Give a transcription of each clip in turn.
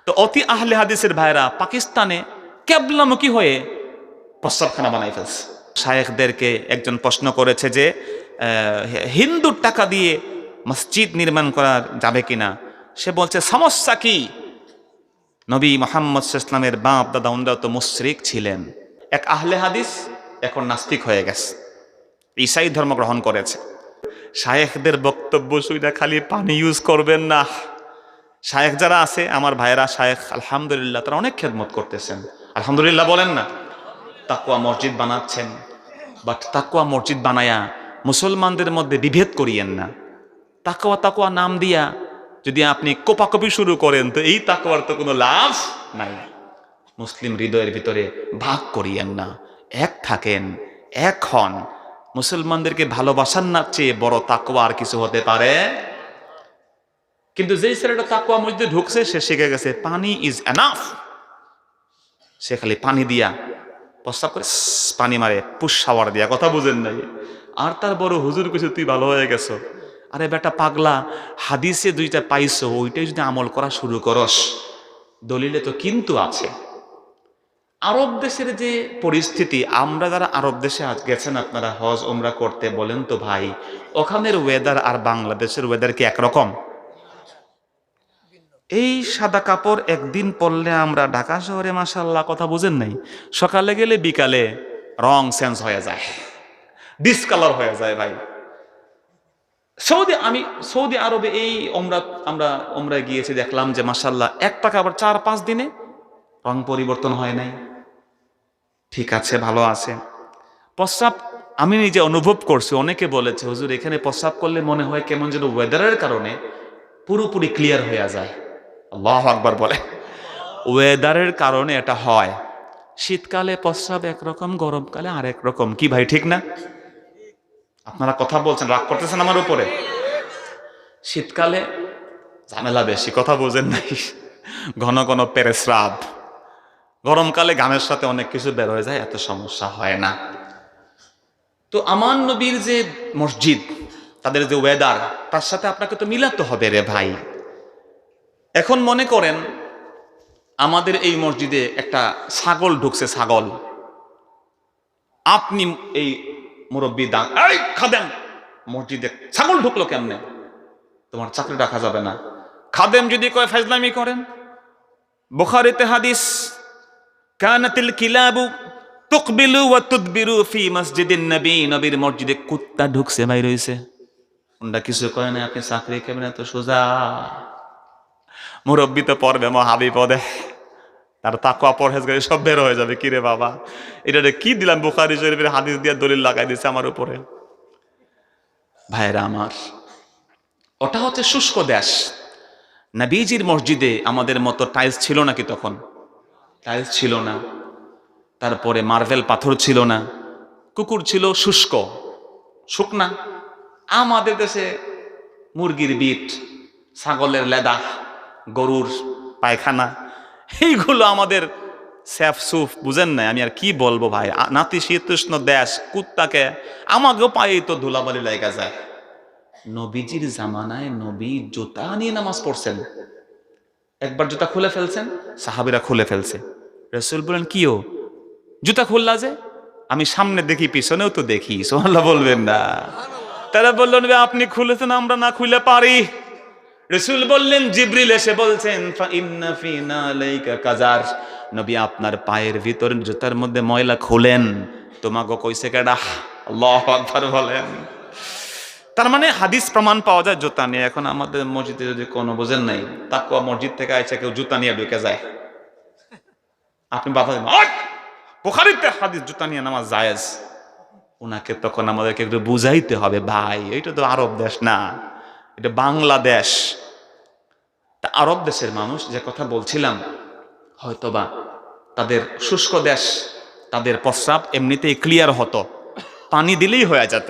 তো অতি আহলে হাদিসের ভাইরা পাকিস্তানে কেবলামুখী হয়ে প্রস্রাবখানা বানাই ফেলছে। শায়েখদেরকে একজন প্রশ্ন করেছে যে হিন্দুর টাকা দিয়ে মসজিদ নির্মাণ করা যাবে কিনা। সে বলছে সমস্যা কি, নবী মুহাম্মদ সাল্লাল্লাহু আলাইহি ওয়াসাল্লামের বাপ দাদা উনরা তো মুশরিক ছিলেন। এক আহলে হাদিস এখন নাস্তিক হয়ে গেছে, ঈসাই ধর্ম গ্রহণ করেছে। শায়েখদের বক্তব্য শুনে খালি পানি ইউজ করবেন না। শায়েখ যারা আছে আমার ভাইয়েরা, শায়েখ আলহামদুলিল্লাহ তারা অনেক খেদমত করতেছেন, আলহামদুলিল্লাহ বলেন না। তাকওয়া মসজিদ বানাচ্ছেন, বাট তাকওয়া মসজিদ বানায়া মুসলমানদের মধ্যে বিভেদ করিয়েন না। তাকওয়া তাকওয়া নাম দিয়া যদি আপনি কোপাকপি শুরু করেন তো এই তাকওয়ার তো কোনো লাভ নাই। মুসলিম হৃদয়ের ভিতরে ভাগ করিয়েন না, এক থাকেন, এক হন। মুসলমানদেরকে ভালোবাসার না চেয়ে বড় তাকওয়া আর কিছু হতে পারে। কিন্তু যেই ছেলেটা তাকওয়া মসজিদে ঢুকছে সে শিখে গেছে পানি ইজ এনাফ। সে খালি পানি দিয়া প্রস্তাব করে পানি মারে, পুশ শাওয়ার দিয়া, কথা বুঝেন নাই। আর তার বড় হুজুর কিছু তুই ভালো হয়ে গেছো। আরে বেটা পাগলা, হাদিসে দুইটা পাইছো, ওইটাই যদি আমল করা শুরু করস, দলিলে তো কিন্তু আছে। আরব দেশের যে পরিস্থিতি, আমরা যারা আরব দেশে আজ গেছেন আপনারা হজ ওমরা করতে, বলেন তো ভাই ওখানের ওয়েদার আর বাংলাদেশের ওয়েদার কি একরকম? এই সাদা কাপড় একদিন পরলে আমরা ঢাকা শহরে মাশাআল্লাহ, কথা বুঝেন নাই, সকালে গেলে বিকালে রং চেঞ্জ হয়ে যায়, ডিসকালার হয়ে যায় ভাই। সৌদি আরবে এই আমরা গিয়েছি, দেখলাম যে মাশাআল্লাহ একটা কাপড় 4-5 দিনে রং পরিবর্তন হয় নাই। ঠিক আছে, ভালো আছে। প্রস্রাব আমি নিজে অনুভব করছি, অনেকে বলেছে হুজুর এখানে প্রস্রাব করলে মনে হয় কেমন যেন ওয়েদারের কারণে পুরোপুরি ক্লিয়ার হয়ে যায়। আল্লাহু আকবার বলে। ওয়েদারের কারণে এটা হয়। শীতকালে প্রস্রাব একরকম, গরমকালে আরেক রকম। কি ভাই ঠিক না? আপনারা কথা বলছেন, রাগ করতেছেন আমার উপরে? শীতকালে ঝামেলা বেশি, কথা বোঝেন নাই, ঘন ঘন পেরেস্রাব। গরমকালে ঘামের সাথে অনেক কিছু বের হয়ে যায়, এত সমস্যা হয় না। তো আমার নবীর যে মসজিদ, তাদের যে ওয়েদার, তার সাথে আপনাকে তো মিলাতে হবে রে ভাই। এখন মনে করেন আমাদের এই মসজিদে একটা ছাগল ঢুকছে, ছাগল। আপনি এই মুরব্বী খাদেম, মসজিদে ছাগল ঢুকলো কেমনে? তোমার চাকরি রাখা যাবে না। খাদেম যদি কয় ফাজলামি করেন, বুখারীতে হাদিস, কানাতিল কিলাবু তুকবিলু ওয়া তুদবিরু ফি মসজিদিন নবী, নবীর মসজিদে কুত্তা ঢুকছে, বাইরে হইছে, ওনটা কিছু কয় না, আপনি চাকরি কেমন এত সোজা? মুরব্বী তো পড়বে মহাবিপদে, তার তাকওয়া পরহেজগারি সব বের হয়ে যাবে। কিরে বাবা, এটা কি দিলাম বুখারী শরীফের হাদিস দিয়ে দলিল লাগাই দিছে আমার উপরে। ভাইরা আমার, ওটা হচ্ছে শুষ্ক দেশ। নবীজির মসজিদে আমাদের মতো টাইলস ছিল নাকি? তখন টাইলস ছিল না, তারপরে মার্বেল পাথর ছিল না, কুকুর ছিল শুষ্ক, শুকনা। আমাদের দেশে মুরগির বিট, ছাগলের লেদা, গরুর পায়খানা, এইগুলো আমাদের স্যাফ সুফ, বুঝেন না? আমি আর কি বলবো ভাই, নাতিশীতোষ্ণ দেশ, কুত্তাকে আমাকেও পায়েই তো ধুলাবালি লাগা যায়। নবীজির জামানায় নবী জুতা নিয়ে নামাজ পড়ছেন, একবার জুতা খুলে ফেলছেন, সাহাবীরা খুলে ফেলছে। রাসূল বলেন কিও জুতা খুললা যে? আমি সামনে দেখি পিছনেও তো দেখি, সুবহানাল্লাহ বলবেন না? তারা বললেন আপনি খুলেছেন, আমরা না খুলে পারি। রাসূল বললেন জিবরিল এসে বলছেন ফা ইন্না ফি নালাইকা কাজার, নবী আপনার পায়ের ভিতর জুতার মধ্যে ময়লা খুলেন, তোমাকে কইছে কেডা? আল্লাহু আকবার বলেন। তার মানে হাদিস প্রমাণ পাওয়া যায় জুতা নিয়ে। এখন আমাদের মসজিদে যদি কোনো বোঝেন নাই, তাকওয়া মসজিদ থেকে আইসা কেউ জুতা নিয়ে ঢুকে যায়, আপনি বাধা দেন, বুখারীতে হাদিস জুতা নিয়ে নামাজ জায়েজ। ওনাকে তখন আমাদেরকে একটু বুঝাইতে হবে, ভাই এটা তো আরব দেশ না, এটা বাংলাদেশ। তা আরব দেশের মানুষ যে কথা বলছিলাম, হয়তোবা তাদের শুষ্ক দেশ, তাদের প্রস্রাব এমনিতেই ক্লিয়ার হতো, পানি দিলেই হয়ে যেত,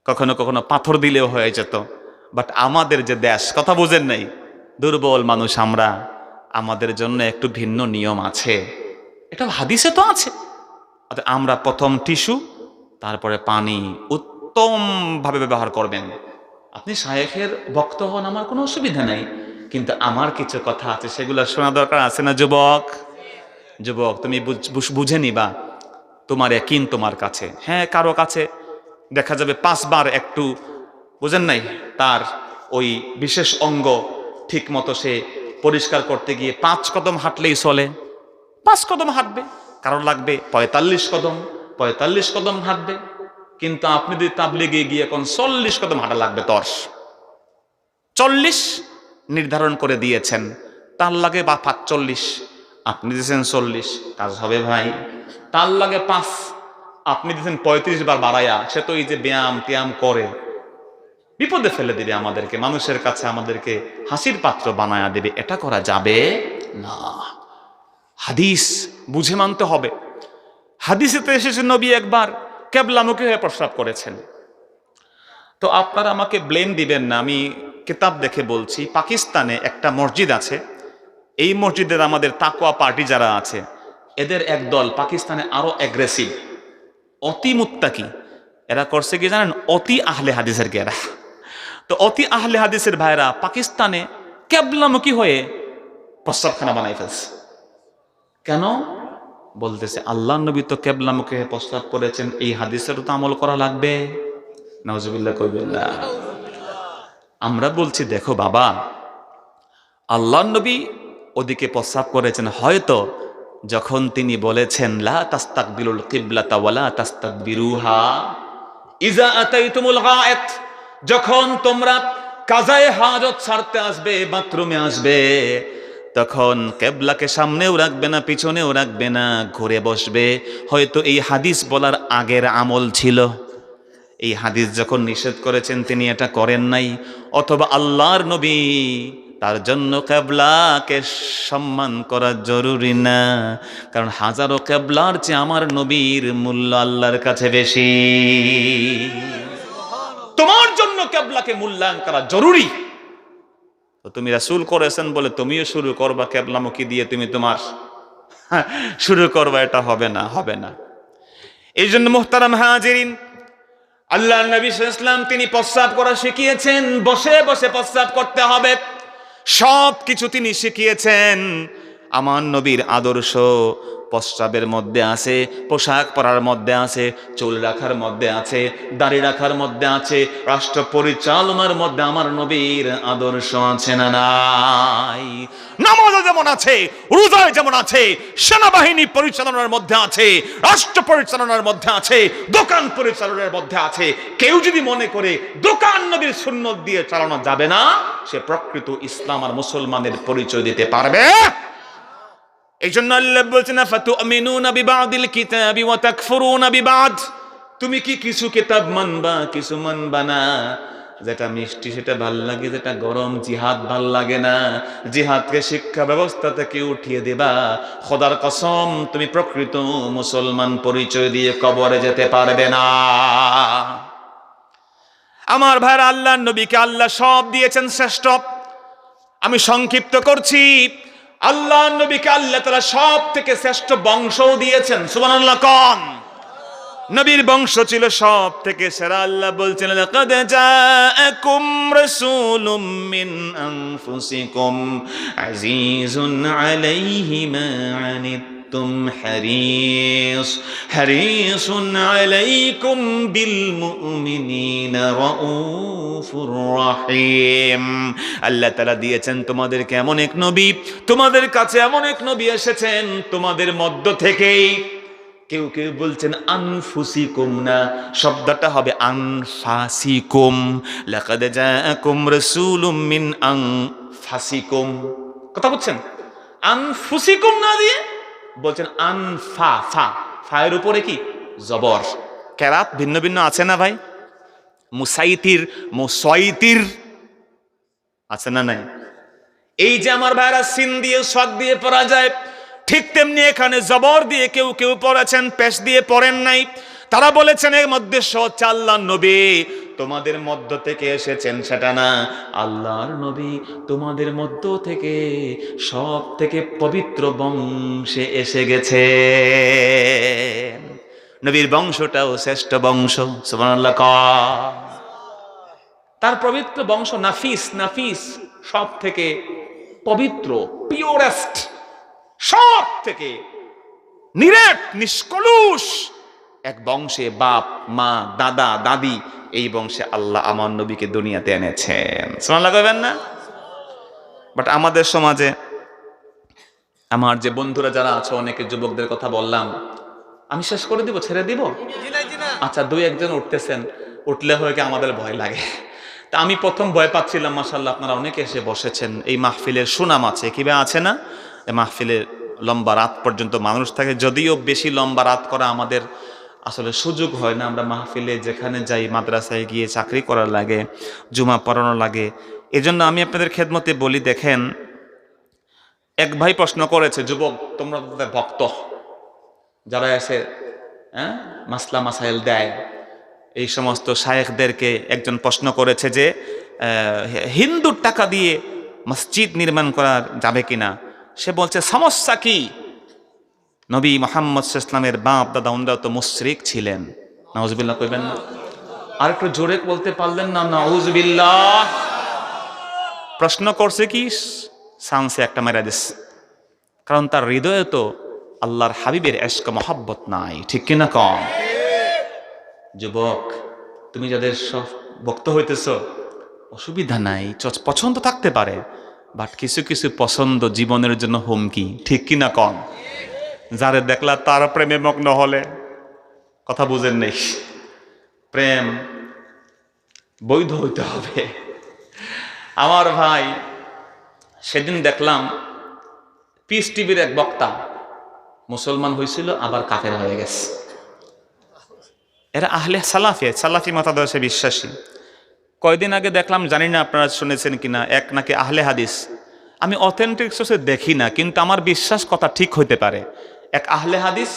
কখনো কখনো পাথর দিলেও হয়ে যেত। বাট আমাদের যে দেশ, কথা বুঝেন নাই, দুর্বল মানুষ আমরা, আমাদের জন্য একটু ভিন্ন নিয়ম আছে। এটা হাদিসে তো আছে। আমরা প্রথম টিস্যু, তারপরে পানি উত্তম ভাবে ব্যবহার করবেন। আপনি শায়েখের ভক্ত হন, আমার কোনো অসুবিধা নাই, কিন্তু আমার কিছু কথা আছে, সেগুলো শোনা দরকার আছে না যুবক? যুবক, তুমি বুঝে নিবা তোমার ইয়াকিন তোমার কাছে। হ্যাঁ, কারো কাছে দেখা যাবে 5 বার একটু বুঝেন নাই, তার ওই বিশেষ অঙ্গ ঠিক মতো সে পরিষ্কার করতে গিয়ে 5 কদম হাঁটলেই চলে, 5 কদম হাঁটবে। কারো লাগবে 45 কদম, 45 কদম হাঁটবে। কিন্তু আপনি যদি তাবলিগে গিয়ে এখন 40 কদম হাঁটা লাগবে, 40 নির্ধারণ করে দিয়েছেন, তার লাগে বা 45, আপনি দিয়েছেন 40, কাজ হবে ভাই? তার লাগে 5, আপনি দিয়েছেন 35 বার বাড়ায়া, সে তো এই যে ব্যায়াম ত্যায়াম করে বিপদে ফেলে দিবে আমাদেরকে, মানুষের কাছে আমাদেরকে হাসির পাত্র বানায়া দেবে। এটা করা যাবে না। হাদিস বুঝে মানতে হবে। হাদিসেতে এসেছে নবী একবার কেবলামুখী হয়ে প্রস্রাব করেছেন। তো আপনারা আমাকে ব্লেম দিবেন না, আমি কিতাব দেখে বলছি। পাকিস্তানে একটা মসজিদ আছে, এই মসজিদের আমাদের তাকওয়া পার্টি যারা আছে, এদের একদল পাকিস্তানে আরো অ্যাগ্রেসিভ, অতি মুত্তাকি। এরা করছে কি জানেন? অতি আহলে হাদিসের গেরা। তো অতি আহলে হাদিসের ভাইরা পাকিস্তানে কেবলামুখী হয়ে প্রস্রাবখানা বানাই ফেলছে। কেন? বলতেছে আল্লাহ নবী তো কেবলামুখী হয়ে প্রস্রাব করেছেন, এই হাদিসেরও তো আমল করা লাগবে। নাউজুবিল্লাহ কইবিল্লাহ। আমরা বলছি দেখো বাবা, আল্লাহ নবী ওদিকে প্রস্রাব করেছেন হয়তো যখন তিনি বলেছেন লা তাস্তাকবিলুল কিবলাতা ওয়ালা তাস্তাকবিরুহা ইজা আতাইতুমুল গায়েত, যখন তোমরা কাজায়ে হাজত ছাড়তে আসবে, বাথরুমে আসবে, তখন কেবলাকে সামনেও রাখবে না, পিছনেও রাখবে না, ঘুরে বসবে। হয়তো এই হাদিস বলার আগের আমল ছিল। এই হাদিস যখন নিষেধ করেছেন তিনি এটা করেন নাই, অথবা আল্লাহর নবী তার জন্য কেবলাকে সম্মান করা জরুরি না, কারণ হাজারো কেবলার চেয়ে আমার নবীর মূল্য আল্লাহর কাছে বেশি। তোমার জন্য কেবলাকে মূল্যায়ন করা জরুরি। তো তুমি রাসূল করেছেন বলে তুমিও শুরু করবা কেবলামুখী দিয়ে, তুমি তোমার শুরু করবা, এটা হবে না, হবে না। এই জন্য মুহতারাম হাজিরিন, আল্লাহ নবী সাল্লাল্লাহু আলাইহি ওয়াসাল্লাম তিনি প্রস্রাব করা শিখিয়েছেন, বসে বসে প্রস্রাব করতে হবে, সব কিছু তিনি শিখিয়েছেন। আমার নবীর আদর্শ প্রস্রাবের মধ্যে আছে, পোশাক পরার মধ্যে আছে, চুল রাখার মধ্যে আছে, দাড়ি রাখার মধ্যে আছে, রাষ্ট্র পরিচালনার মধ্যে আমার নবীর আদর্শ আছে না নাই? নামাজে যেমন আছে, রোজায় যেমন আছে, সেনাবাহিনী পরিচালনার মধ্যে আছে, রাষ্ট্র পরিচালনার মধ্যে আছে, দোকান পরিচালনার মধ্যে আছে। কেউ যদি মনে করে দোকান নবীর সুন্নত দিয়ে চালানো যাবে না, সে প্রকৃত ইসলাম আর মুসলমানের পরিচয় দিতে পারবে। এই জন্য আল্লাহ বলছেন ফাতুমিনুনা বিবাদিল কিতাবি ওয়া তাকফুরুনা বিবাদ, তুমি কি কিছু কিতাব মানবা, কিছু মানবা না। যেটা মিষ্টি সেটা ভাল লাগে, যেটা গরম জিহাদ ভাল লাগে না। জিহাদকে শিক্ষা ব্যবস্থা থেকে উঠিয়ে দেবা, খোদার কসম তুমি প্রকৃত মুসলমান পরিচয় দিয়ে কবরে যেতে পারবে না। আমার ভাইরা, আল্লাহর নবীকে আল্লাহ সব দিয়েছেন শ্রেষ্ঠ। আমি সংক্ষিপ্ত করছি, আল্লাহ নবীকে আল্লাহ তাআলা সব থেকে শ্রেষ্ঠ বংশ দিয়েছেন। সুবহানাল্লাহ কোন? নবীর বংশ ছিল সব থেকে সেরা। আল্লাহ বলছেন লাকাদ জাআকুম রাসূলুম মিন আনফুসিকুম আজিজুন আলাইহি মা আনিতুম হারিসুন আলাইকুম বিল মুমিনিনা রাউফুর রহিম। আল্লাহ তাআলা দিয়েছেন তোমাদেরকে এমন এক নবী, তোমাদের কাছে এমন এক নবী এসেছেন তোমাদের মধ্য থেকেই। কেউ কেউ বলছেন আনফুসিকুম না, শব্দটা হবে আনফাসিকুম। লাকাদ জাআকুম রাসূলুম মিন আনফাসিকুম। কথা বুঝছেন? আনফুসিকুম না দিয়ে বলছেন আনফা, ফা, ফায়ের উপরে কি জবর। কেরাত ভিন্ন ভিন্ন আছে না ভাই? মুসাইতির, মুসাইতির আছে না নাই? এই যে আমার ভাইরা সিন দিয়ে সাদ দিয়ে পড়া যায়, ঠিক তেমনি এখানে জবর দিয়ে কেউ কেউ পড়েছেন, পেশ দিয়ে পড়েন নাই। তারা বলেছেন এর মধ্যে হচ্ছে আল্লাহর নবী তোমাদের মধ্য থেকে এসেছেন, সেটা না। আল্লাহর নবী তোমাদের মধ্য থেকে সব থেকে পবিত্র বংশে এসে গেছে। নবীর বংশটাও শ্রেষ্ঠ বংশ। সুবহানাল্লাহ। তার পবিত্র বংশ নাফিস, নাফিস সব থেকে পবিত্র, পিওরেস্ট, সব থেকে নিরেট, নিষ্কলুষ এক বংশে বাপ মা দাদা দাদি, এই বংশে আল্লাহ আমার নবীকে দুনিয়াতে এনেছেন। সুবহানাল্লাহ কইবেন না? বাট আমাদের সমাজে আমার যে বন্ধুরা যারা আছে, অনেকে যুবকদের কথা বললাম, আমি শেষ করে দিব, ছেড়ে দিব? আচ্ছা, দুই একজন উঠতেছেন, উঠলে হয়ে আমাদের ভয় লাগে। তা আমি প্রথম ভয় পাচ্ছিলাম। মাশাআল্লাহ আপনারা অনেকে এসে বসেছেন। এই মাহফিলের সুনাম আছে, কিভাবে আছে না? এই মাহফিলের লম্বা রাত পর্যন্ত মানুষ থাকে, যদিও বেশি লম্বা রাত করা আমাদের আসলে সুযোগ হয় না। আমরা মাহফিলে যেখানে যাই, মাদ্রাসায় গিয়ে চাকরি করার লাগে, জুমা পড়ানো লাগে। এজন্য আমি আপনাদের খেদমতে বলি, দেখেন, এক ভাই প্রশ্ন করেছে, যুবক তোমরা ভক্ত যারা এসে মাসলা মাসাইল দেয়, এই সমস্ত শায়েখদেরকে একজন প্রশ্ন করেছে যে হিন্দুর টাকা দিয়ে মসজিদ নির্মাণ করা যাবে কিনা। সে বলছে সমস্যা কি? নবী মুহাম্মদ সাল্লাল্লাহু আলাইহি ওয়াসাল্লামের বাপ দাদা ওনারা তো মুশরিক ছিলেন। নাউজুবিল্লাহ কইবেন না? আর একটু জোরে বলতে পারলেন না? নাউজুবিল্লাহ। প্রশ্ন করছে কি, সানসে একটা মেরা দিস, কারণ তার হৃদয়ে তো আল্লাহর হাবিবের ইশক মহব্বত নাই। ঠিক কিনা কম? যুবক, তুমি যাদের সব ভক্ত হইতেছ, অসুবিধা নাই, পছন্দ থাকতে পারে, বাট কিছু কিছু পছন্দ জীবনের জন্য হুমকি। ঠিক কিনা কম? যারে দেখলা তার প্রেমে মগ্ন হলে, কথা বুঝেন নেই, প্রেম বৈধ হইতে হবে। আমার ভাই, সেদিন দেখলাম পিস টিভির এক বক্তা মুসলমান হয়েছিল, আবার কাফের হয়ে গেছে। এরা আহলে সালাফি মতাদর্শে বিশ্বাসী। কয়দিন আগে দেখলাম, জানি না আপনারা শুনেছেন কিনা, এক নাকি আহলে হাদিস, আমি অথেন্টিক সোর্সে দেখি না, কিন্তু আমার বিশ্বাস কথা ঠিক হইতে পারে, এক আহলে হাদিস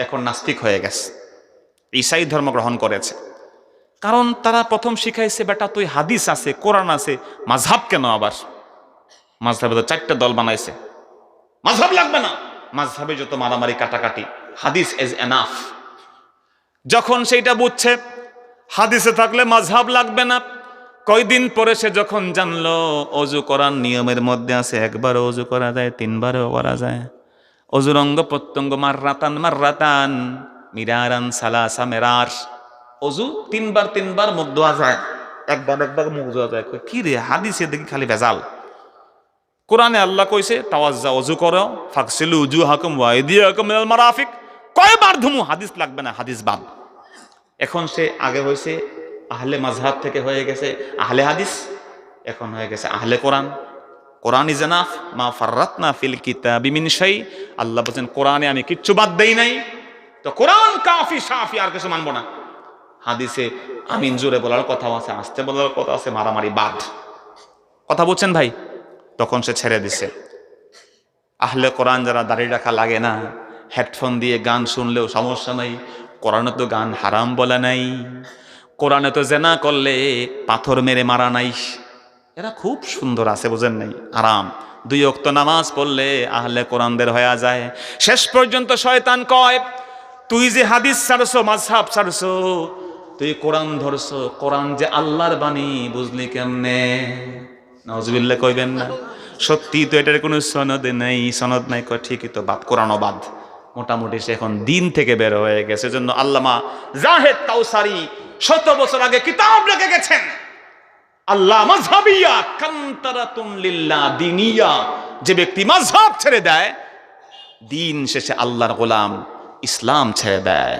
এখন নাস্তিক হয়ে গেছে, ঈসাই ধর্ম গ্রহণ করেছে। কারণ তারা প্রথম শিখাইছে, বেটা তুই হাদিস আছে, কোরআন আছে, মাযহাব কেন? আবার মাযহাবে তো 4টা দল বানাইছে, মাযহাব লাগবে না, মাযহাবে যত মারামারি কাটাকাটি, হাদিস ইজ এনাফ। যখন সেইটা বুঝছে হাদিসে থাকলে মাযহাব লাগবে না, কয়দিন পরে সে যখন জানলো ওযু করার নিয়মের মধ্যে আছে, একবারও ওযু করা যায়, 3বারও করা যায়, ওযুর অঙ্গ প্রত্যঙ্গ মাররাতান মিরারান সালাসা মিরার, ওযু 3বার মুখ ধোয়া যায়, একবার মুখ ধোয়া যায়। কি রে, হাদিসে দেখি খালি ভেজাল। কোরআনে আল্লাহ কইছে তাওয়াজ্জা, ওযু করো, ফাকসিলু উজুহাকুম ওয়া আইদিয়াকুম মিনাল মারাফিক, কয়বার ধুমু, হাদিস লাগবে না, হাদিস বাদ। এখন সে আগে হয়েছে আহলে মাযহাব থেকে হয়ে গেছে আহলে হাদিস, এখন হয়ে গেছে আহলে কোরআন। কোরআন ইজ এনাফ, মা ফাররাতনা ফিল কিতাবি মিন শাই। আল্লাহ বলেন কোরআনে আমি কিচ্ছু বাদ দেই নাই, তো কোরআন কাফি শাফি, আর কিছু মানবো না। হাদিসে আমিন জোরে বলার কথা আছে, আস্তে বলার কথা আছে, মারামারি বাদ। কথা বলছেন ভাই? তখন সে ছেড়ে দিছে। আহলে কোরআন যারা দাঁড়িয়ে রাখা লাগে না, হেডফোন দিয়ে গান শুনলেও সমস্যা নাই, কোরআনে তো গান হারাম বলা নাই, কোরআনে তো জেনা করলে পাথর মেরে মারা নাই, এরা খুব সুন্দর আছে, বুঝেন নাই? আরাম 2 ওয়াক্ত নামাজ পড়লে আহলে কোরআনদের হয়ে যায়। শেষ পর্যন্ত শয়তান কয়, তুই যে হাদিস ছাড়ছো, মাযহাব ছাড়ছো, তুই কোরআন ধরছো, কোরআন যে আল্লাহর বাণী, বুঝলি কেমনে? নাউজুবিল্লাহ কইবেন না? সত্যি তো এটার কোনো সনদ নেই, সনদ নাই, কয় ঠিকই তো, বাদ, কোরআনও বাদ। মোটামুটি সে এখন দিন থেকে বের হয়ে গেছে। জন্য আল্লামা জাহেদ কাউসারি 100 বছর আগে কিতাব লিখে গেছেন, আল্লাহ মাযহাবিয়া কান্তারাতুন লিল্লাহ দিনিয়া। যে ব্যক্তি মাযহাব ছেড়ে দেয়, দিন শেষে আল্লাহর গোলাম, ইসলাম ছেড়ে দেয়।